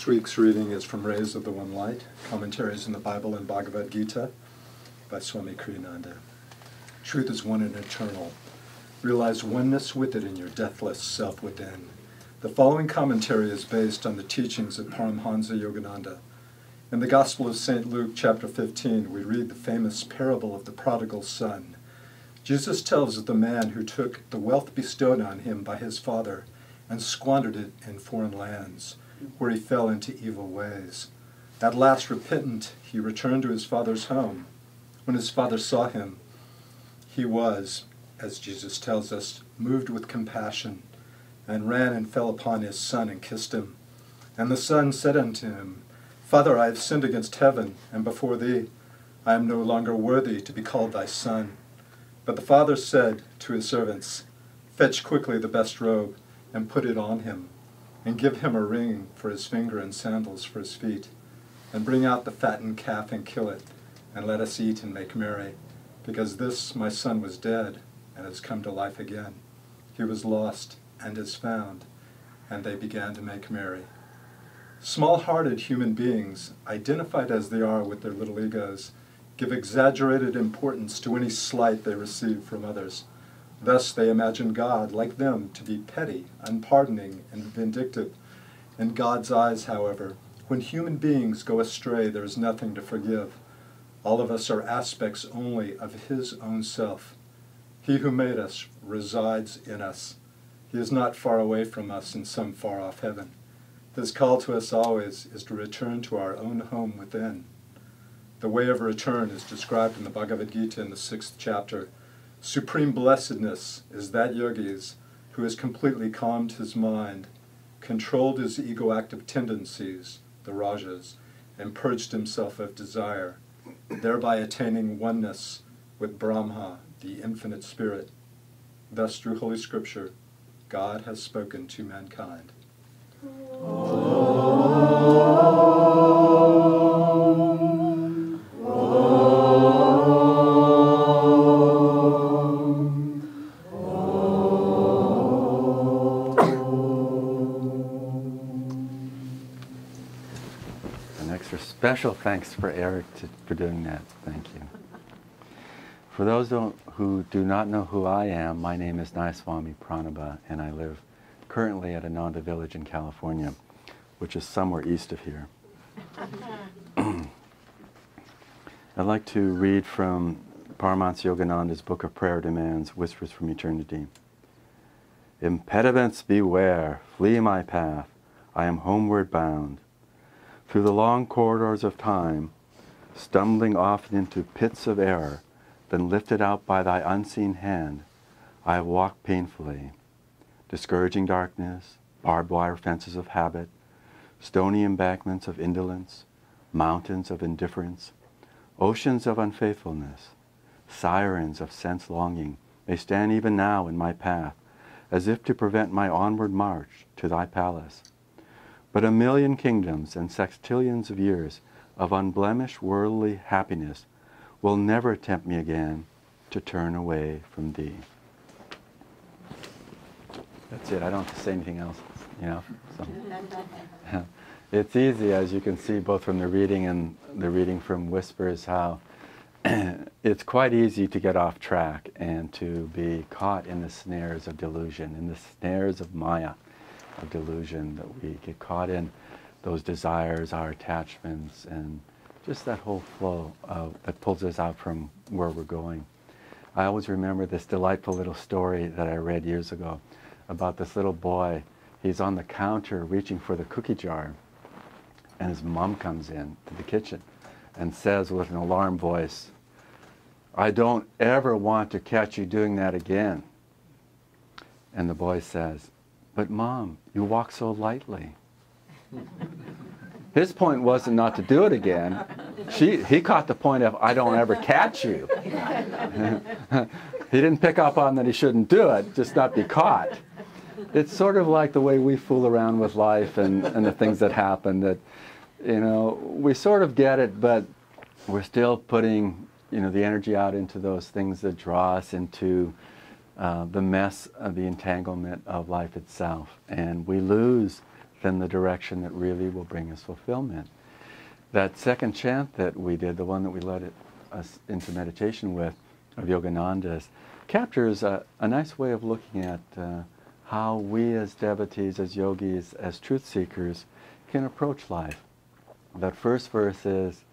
This week's reading is from Rays of the One Light, Commentaries in the Bible and Bhagavad Gita by Swami Ananda. Truth is one and eternal. Realize oneness with it in your deathless self within. The following commentary is based on the teachings of Paramhansa Yogananda. In the Gospel of St. Luke, chapter 15, we read the famous parable of the prodigal son. Jesus tells of the man who took the wealth bestowed on him by his father and squandered it in foreign lands, where he fell into evil ways. At last repentant, he returned to his father's home. When his father saw him, he was, as Jesus tells us, moved with compassion, and ran and fell upon his son and kissed him. And the son said unto him, Father, I have sinned against heaven and before thee. I am no longer worthy to be called thy son. But the father said to his servants, Fetch quickly the best robe, and put it on him, and give him a ring for his finger and sandals for his feet. And bring out the fattened calf and kill it, and let us eat and make merry, because this my son was dead, and has come to life again. He was lost, and is found. And they began to make merry. Small-hearted human beings, identified as they are with their little egos, give exaggerated importance to any slight they receive from others. Thus they imagine God, like them, to be petty, unpardoning, and vindictive. In God's eyes, however, when human beings go astray, there is nothing to forgive. All of us are aspects only of His own self. He who made us resides in us. He is not far away from us in some far-off heaven. His call to us always is to return to our own home within. The way of return is described in the Bhagavad Gita in the 6th chapter. Supreme blessedness is that yogi's who has completely calmed his mind, controlled his ego-active tendencies, the rajas, and purged himself of desire, thereby attaining oneness with Brahma, the infinite spirit. Thus, through Holy Scripture, God has spoken to mankind. Special thanks for Eric for doing that. Thank you. For those who do not know who I am, my name is Nayaswami Pranaba, and I live currently at Ananda village in California, which is somewhere east of here. I'd like to read from Paramahansa Yogananda's Book of Prayer Demands, Whispers from Eternity. Impediments beware, flee my path, I am homeward bound. Through the long corridors of time, stumbling often into pits of error, then lifted out by thy unseen hand, I have walked painfully. Discouraging darkness, barbed wire fences of habit, stony embankments of indolence, mountains of indifference, oceans of unfaithfulness, sirens of sense longing may stand even now in my path, as if to prevent my onward march to thy palace. But 1,000,000 kingdoms and sextillions of years of unblemished worldly happiness will never tempt me again to turn away from thee. That's it. I don't have to say anything else, you know. So. It's easy, as you can see, both from the reading and the reading from Whispers, how it's quite easy to get off track and to be caught in the snares of delusion, in the snares of Maya, of delusion, that we get caught in those desires, our attachments, and just that whole flow that pulls us out from where we're going. I always remember this delightful little story that I read years ago about this little boy. He's on the counter reaching for the cookie jar, and his mom comes in to the kitchen and says with an alarmed voice, I don't ever want to catch you doing that again. And the boy says, but Mom, you walk so lightly. His point wasn't not to do it again. He caught the point of, I don't ever catch you. He didn't pick up on that he shouldn't do it, just not be caught. It's sort of like the way we fool around with life and the things that happen, that, you know, we sort of get it, but we're still putting, you know, the energy out into those things that draw us into the mess of the entanglement of life itself. And we lose then the direction that really will bring us fulfillment. That second chant that we did, the one that we led us into meditation with, of Yogananda's, captures a nice way of looking at how we as devotees, as yogis, as truth seekers can approach life. That first verse is,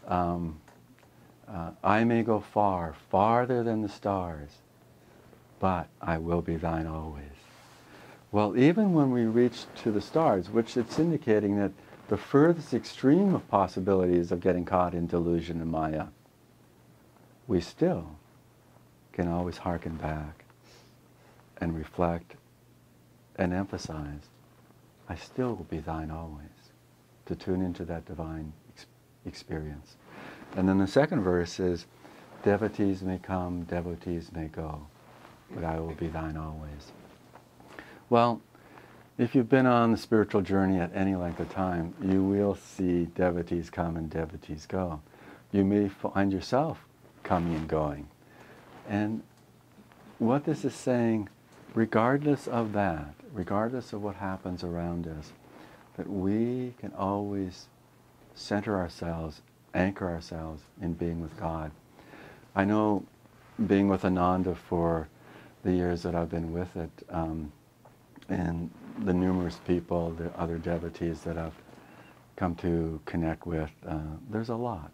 I may go far, farther than the stars, but I will be thine always. Well, even when we reach to the stars, which it's indicating that the furthest extreme of possibilities of getting caught in delusion and maya, we still can always hearken back and reflect and emphasize, I still will be thine always, to tune into that divine experience. And then the second verse is, devotees may come, devotees may go, but I will be thine always. Well, if you've been on the spiritual journey at any length of time, you will see devotees come and devotees go. You may find yourself coming and going. And what this is saying, regardless of that, regardless of what happens around us, that we can always center ourselves, anchor ourselves in being with God. I know, being with Ananda for the years that I've been with it, and the numerous people, the other devotees that I've come to connect with, there's a lot.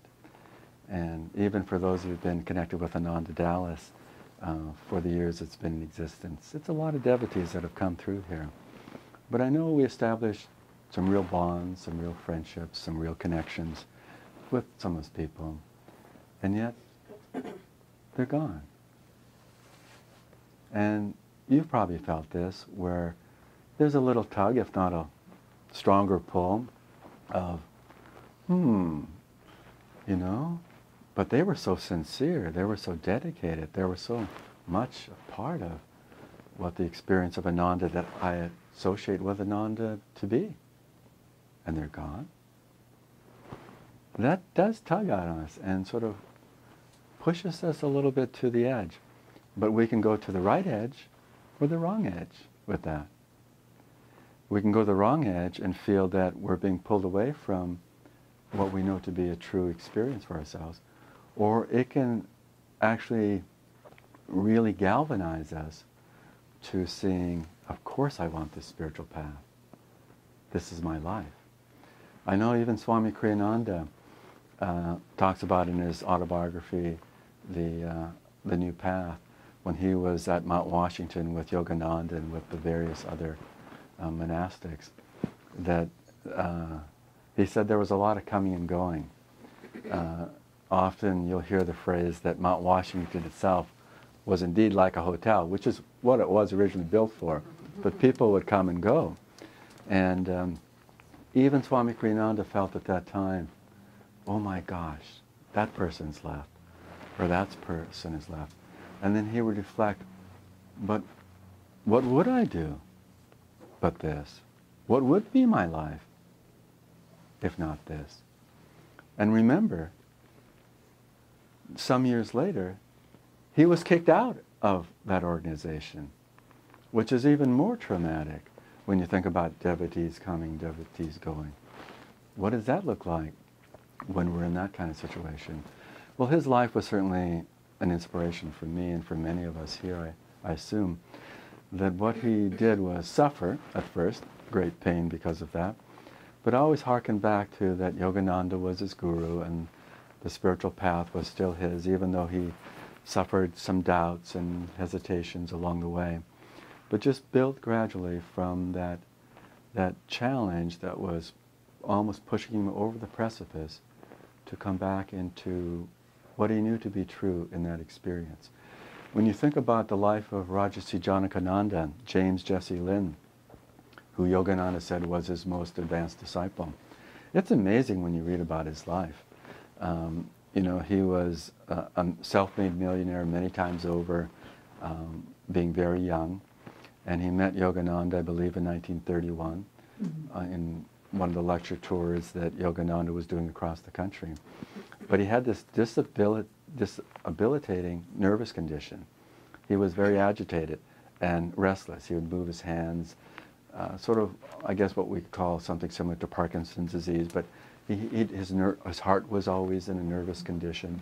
And even for those who've been connected with Ananda Dallas for the years it's been in existence, it's a lot of devotees that have come through here. But I know we established some real bonds, some real friendships, some real connections with some of those people. And yet, they're gone. And you've probably felt this, where there's a little tug, if not a stronger pull, of, you know, but they were so sincere, they were so dedicated, they were so much a part of what the experience of Ananda that I associate with Ananda to be. And they're gone. That does tug on us and sort of pushes us a little bit to the edge. But we can go to the right edge or the wrong edge with that. We can go the wrong edge and feel that we're being pulled away from what we know to be a true experience for ourselves. Or it can actually really galvanize us to seeing, of course I want this spiritual path. This is my life. I know even Swami Kriyananda talks about in his autobiography, The New Path, when he was at Mount Washington with Yogananda and with the various other monastics, that he said there was a lot of coming and going. Often you'll hear the phrase that Mount Washington itself was indeed like a hotel, which is what it was originally built for, but people would come and go. And even Swami Kriyananda felt at that time, oh my gosh, that person's left, or that person is left. And then he would reflect, but what would I do but this? What would be my life if not this? And remember, some years later, he was kicked out of that organization, which is even more traumatic when you think about devotees coming, devotees going. What does that look like when we're in that kind of situation? Well, his life was certainly an inspiration for me and for many of us here, I assume, that what he did was suffer at first, great pain because of that, but always hearken back to that Yogananda was his guru and the spiritual path was still his, even though he suffered some doubts and hesitations along the way. But just built gradually from that challenge that was almost pushing him over the precipice to come back into what he knew to be true in that experience. When you think about the life of Rajarsi Janakananda, James Jesse Lynn, who Yogananda said was his most advanced disciple, it's amazing when you read about his life. You know, he was a self-made millionaire many times over, being very young. And he met Yogananda, I believe, in 1931, in one of the lecture tours that Yogananda was doing across the country. But he had this debilitating nervous condition. He was very agitated and restless. He would move his hands sort of, I guess, what we call something similar to Parkinson's disease, but his heart was always in a nervous condition.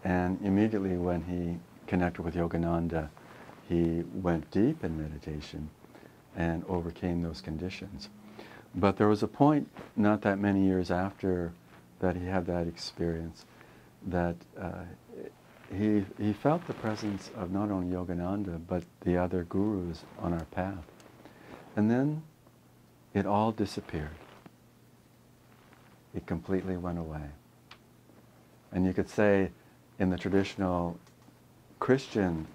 And immediately when he connected with Yogananda, he went deep in meditation and overcame those conditions. But there was a point not that many years after that he had that experience that he felt the presence of not only Yogananda but the other gurus on our path. And then it all disappeared. It completely went away. And you could say in the traditional Christian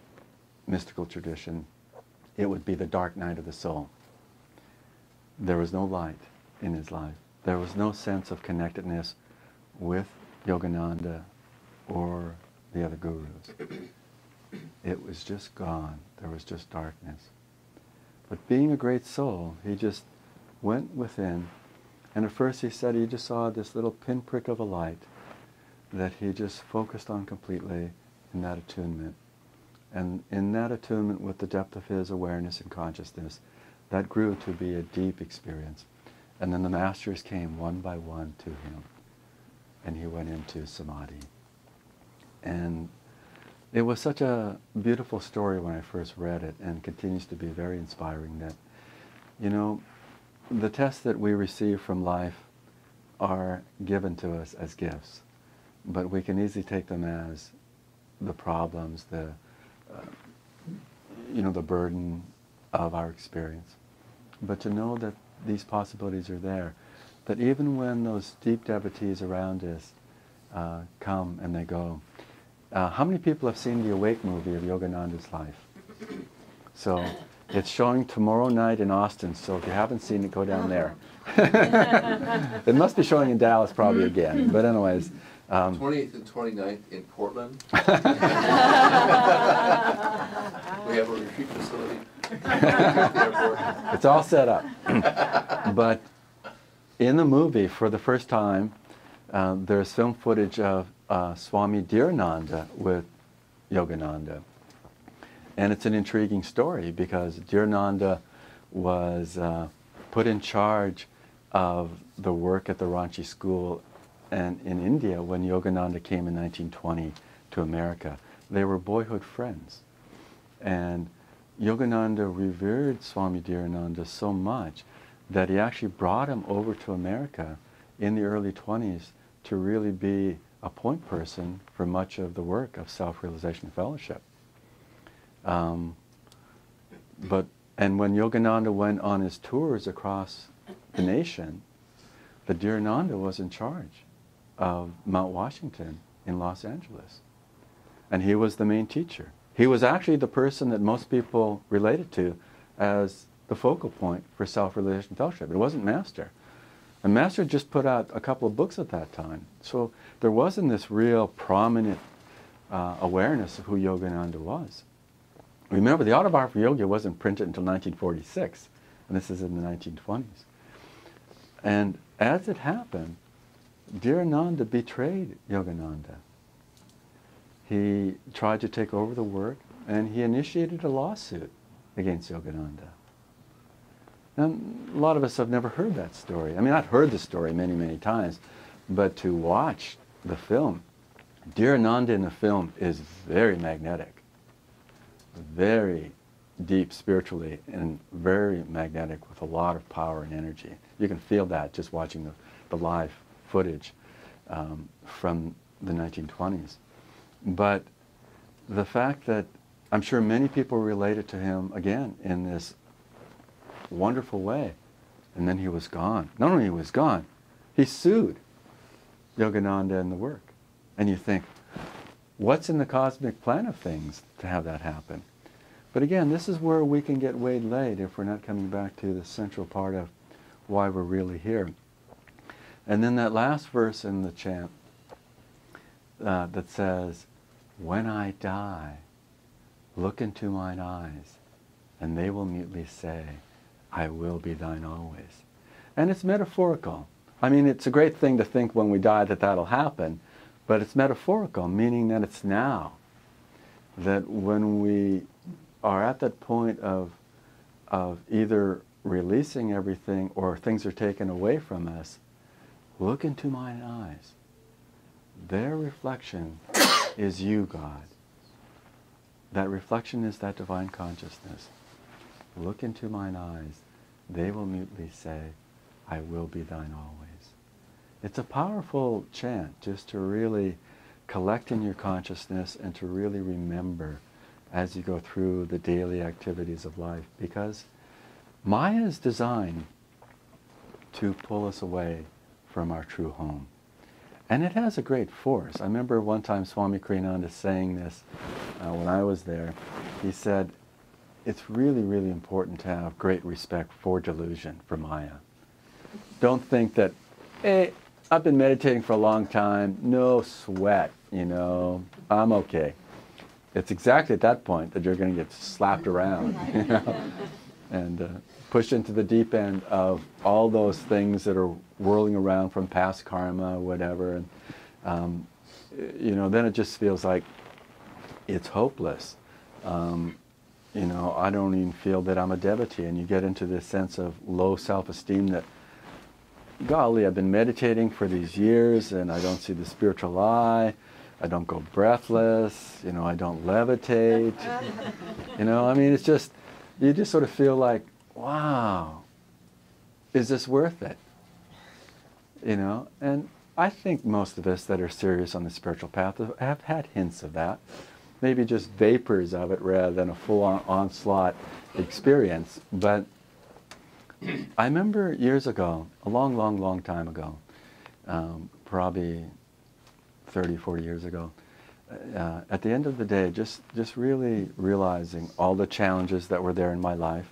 mystical tradition, it would be the dark night of the soul. There was no light in his life. There was no sense of connectedness with Yogananda or the other gurus. It was just gone. There was just darkness. But being a great soul, he just went within, and at first he said he just saw this little pinprick of a light that he just focused on completely in that attunement. And in that attunement with the depth of his awareness and consciousness, that grew to be a deep experience. And then the masters came one by one to him, and he went into samadhi. And it was such a beautiful story when I first read it, and continues to be very inspiring that, you know, the tests that we receive from life are given to us as gifts, but we can easily take them as the problems, the burden of our experience. But to know that these possibilities are there, that even when those deep devotees around us come and they go. How many people have seen the Awake movie of Yogananda's life? So it's showing tomorrow night in Austin, so if you haven't seen it, go down there. It must be showing in Dallas probably again, but anyways. 28th and 29th in Portland. We have a retreat facility. It's all set up. But in the movie, for the first time, there's film footage of Swami Dhirananda with Yogananda. And it's an intriguing story because Dhirananda was put in charge of the work at the Ranchi school and in India when Yogananda came in 1920 to America. They were boyhood friends. And Yogananda revered Swami Dhirananda so much that he actually brought him over to America in the early 20s to really be a point person for much of the work of self-realization fellowship. And when Yogananda went on his tours across the nation, the Dhirananda was in charge of Mount Washington in Los Angeles. And he was the main teacher. He was actually the person that most people related to as the focal point for self-realization fellowship. It wasn't Master. And Master just put out a couple of books at that time. So there wasn't this real prominent awareness of who Yogananda was. Remember, the Autobiography of Yoga wasn't printed until 1946, and this is in the 1920s. And as it happened, Dhirananda betrayed Yogananda. He tried to take over the work, and he initiated a lawsuit against Yogananda. And a lot of us have never heard that story. I mean, I've heard the story many, many times, but to watch the film, Dhirananda in the film is very magnetic, very deep spiritually, and very magnetic with a lot of power and energy. You can feel that just watching the live footage from the 1920s. But the fact that I'm sure many people related to him, again, in this wonderful way, and then he was gone. Not only he was gone, he sued Yogananda and the work. And you think, what's in the cosmic plan of things to have that happen? But again, this is where we can get waylaid if we're not coming back to the central part of why we're really here. And then that last verse in the chant that says, "When I die, look into mine eyes, and they will mutely say, I will be thine always." And it's metaphorical. I mean, it's a great thing to think when we die that that'll happen, but it's metaphorical, meaning that it's now. That when we are at that point of of either releasing everything or things are taken away from us, look into mine eyes. Their reflection is you, God. That reflection is that divine consciousness. Look into mine eyes. They will mutely say, I will be thine always. It's a powerful chant just to really collect in your consciousness and to really remember as you go through the daily activities of life, because Maya is designed to pull us away from our true home. And it has a great force. I remember one time Swami Kriyananda saying this when I was there. He said, it's really, really important to have great respect for delusion, for Maya. Don't think that, hey, I've been meditating for a long time, no sweat, I'm okay. It's exactly at that point that you're going to get slapped around, and pushed into the deep end of all those things that are whirling around from past karma, whatever, and then it just feels like it's hopeless. I don't even feel that I'm a devotee, and you get into this sense of low self-esteem that, golly, I've been meditating for these years and I don't see the spiritual eye, I don't go breathless, I don't levitate, it's just, you just sort of feel like, wow, is this worth it? And I think most of us that are serious on the spiritual path have had hints of that. Maybe just vapors of it rather than a full-on onslaught experience. But I remember years ago, a long, long, long time ago, probably 30, 40 years ago, at the end of the day, just really realizing all the challenges that were there in my life,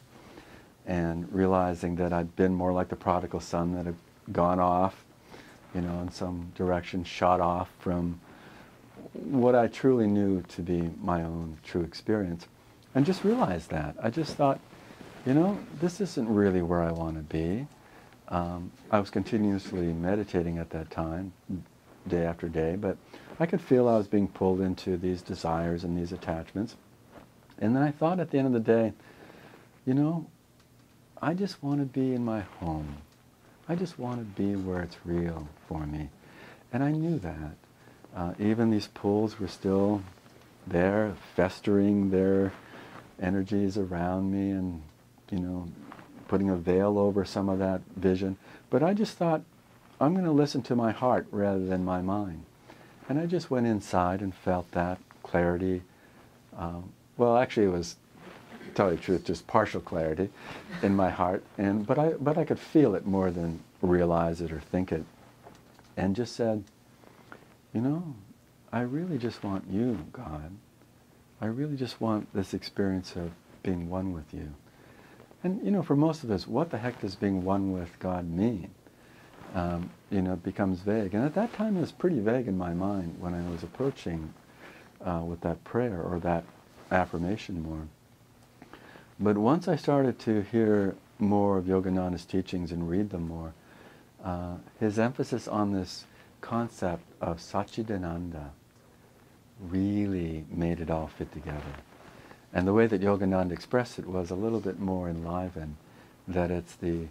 and realizing that I'd been more like the prodigal son that had gone off, in some direction, shot off from what I truly knew to be my own true experience, and just realized that. I just thought, this isn't really where I want to be. I was continuously meditating at that time, day after day, but I could feel I was being pulled into these desires and these attachments. And then I thought at the end of the day, I just want to be in my home. I just want to be where it's real for me. And I knew that. Even these pulls were still there, festering their energies around me and, putting a veil over some of that vision. But I just thought, I'm going to listen to my heart rather than my mind. And I just went inside and felt that clarity. Well, actually it was, to tell you the truth, just partial clarity in my heart. But I could feel it more than realize it or think it. And just said, I really just want you, God. I really just want this experience of being one with you. And, for most of us, what the heck does being one with God mean? It becomes vague. And at that time, it was pretty vague in my mind when I was approaching with that prayer or that affirmation more. But once I started to hear more of Yogananda's teachings and read them more, his emphasis on this concept of Satchidananda really made it all fit together. And the way that Yogananda expressed it was a little bit more enlivened, that it's the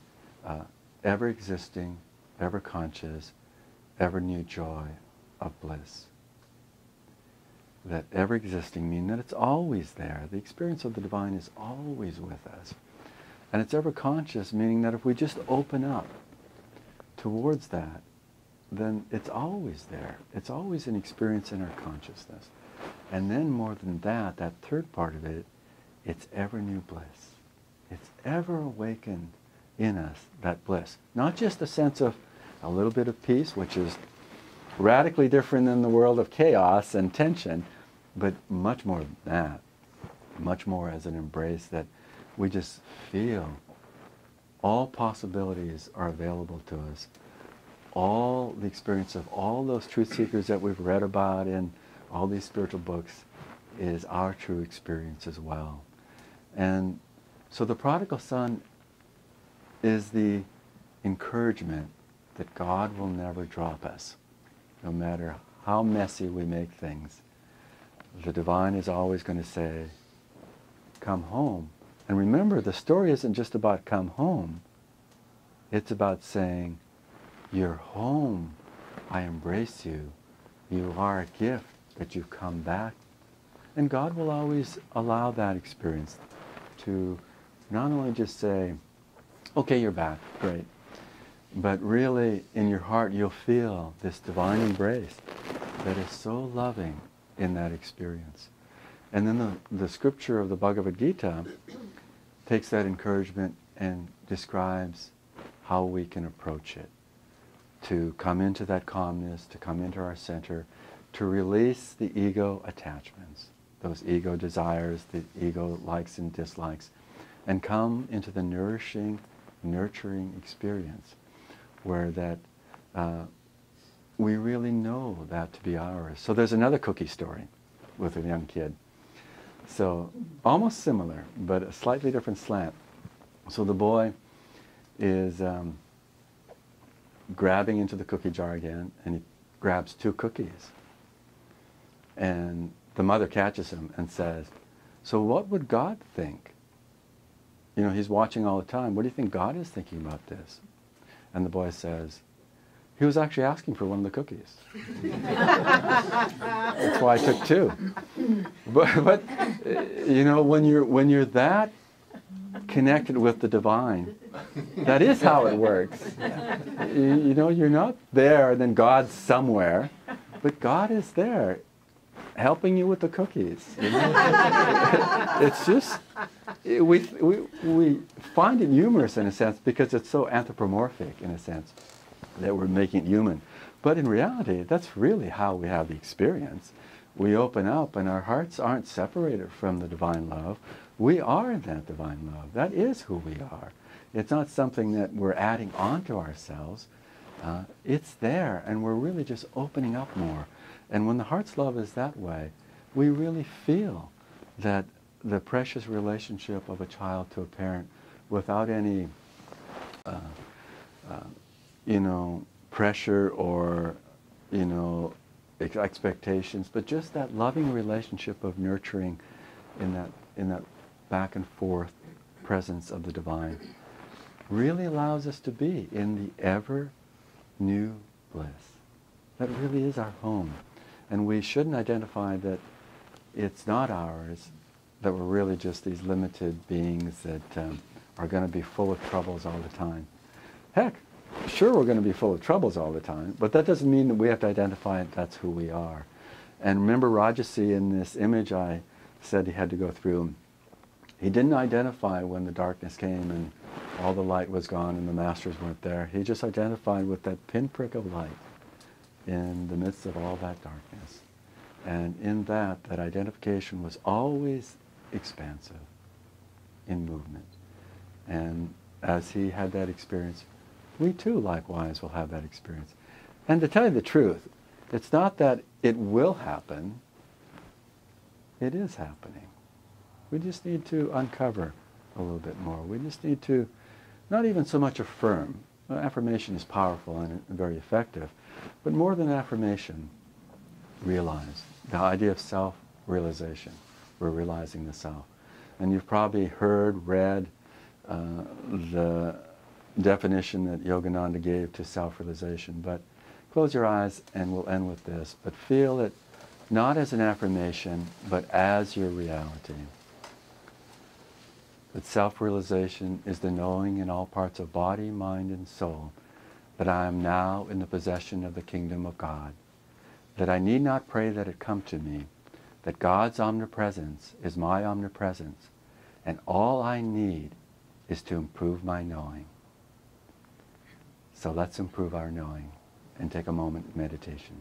ever-existing, ever-conscious, ever-new joy of bliss. That ever-existing means that it's always there. The experience of the divine is always with us. And it's ever-conscious, meaning that if we just open up towards that, then it's always there. It's always an experience in our consciousness. And then more than that, that third part of it, it's ever new bliss. It's ever awakened in us, that bliss. Not just a sense of a little bit of peace, which is radically different than the world of chaos and tension, but much more than that. Much more as an embrace that we just feel all possibilities are available to us. All the experience of all those truth seekers that we've read about in all these spiritual books is our true experience as well. And so the prodigal son is the encouragement that God will never drop us, no matter how messy we make things. The divine is always going to say, come home, And remember, the story isn't just about come home. It's about saying, you're home. I embrace you. You are a gift that you've come back. And God will always allow that experience to not only just say, okay, you're back, great. But really, in your heart, you'll feel this divine embrace that is so loving in that experience. And then the scripture of the Bhagavad Gita takes that encouragement and describes how we can approach it. To come into that calmness, to come into our center, to release the ego attachments, those ego desires, the ego likes and dislikes, and come into the nourishing, nurturing experience where that we really know that to be ours. So there's another cookie story with a young kid. So almost similar, but a slightly different slant. So the boy is grabbing into the cookie jar again, and he grabs 2 cookies. And the mother catches him and says, so what would God think? You know, he's watching all the time. What do you think God is thinking about this? And the boy says, he was actually asking for one of the cookies. That's why I took 2. But you know, when you're that connected with the divine, that is how it works. You know, you're not there and then God's somewhere, but God is there helping you with the cookies. You know? It's just, we find it humorous in a sense because it's so anthropomorphic in a sense that we're making it human. But in reality, that's really how we have the experience. We open up and our hearts aren't separated from the divine love. We are in that divine love. That is who we are. It's not something that we're adding onto ourselves. It's there, and we're really just opening up more. And when the heart's love is that way, we really feel that the precious relationship of a child to a parent without any you know, pressure or, you know, expectations, but just that loving relationship of nurturing in that back and forth presence of the divine really allows us to be in the ever new bliss. That really is our home. And we shouldn't identify that it's not ours, that we're really just these limited beings that are going to be full of troubles all the time. Heck, sure, we're going to be full of troubles all the time, but that doesn't mean that we have to identify that's who we are. And remember Rajasi in this image I said he had to go through. He didn't identify when the darkness came and all the light was gone and the masters weren't there. He just identified with that pinprick of light in the midst of all that darkness. And in that identification was always expansive in movement. And as he had that experience, we too likewise will have that experience. And to tell you the truth, it's not that it will happen, it is happening. We just need to uncover a little bit more. We just need to not even so much affirm. Well, affirmation is powerful and very effective, but more than affirmation, realize. The idea of self-realization. We're realizing the self. And you've probably heard, read the definition that Yogananda gave to self-realization, but close your eyes and we'll end with this. But feel it not as an affirmation, but as your reality. That self-realization is the knowing in all parts of body, mind, and soul that I am now in the possession of the kingdom of God, that I need not pray that it come to me, that God's omnipresence is my omnipresence, and all I need is to improve my knowing. So let's improve our knowing and take a moment of meditation.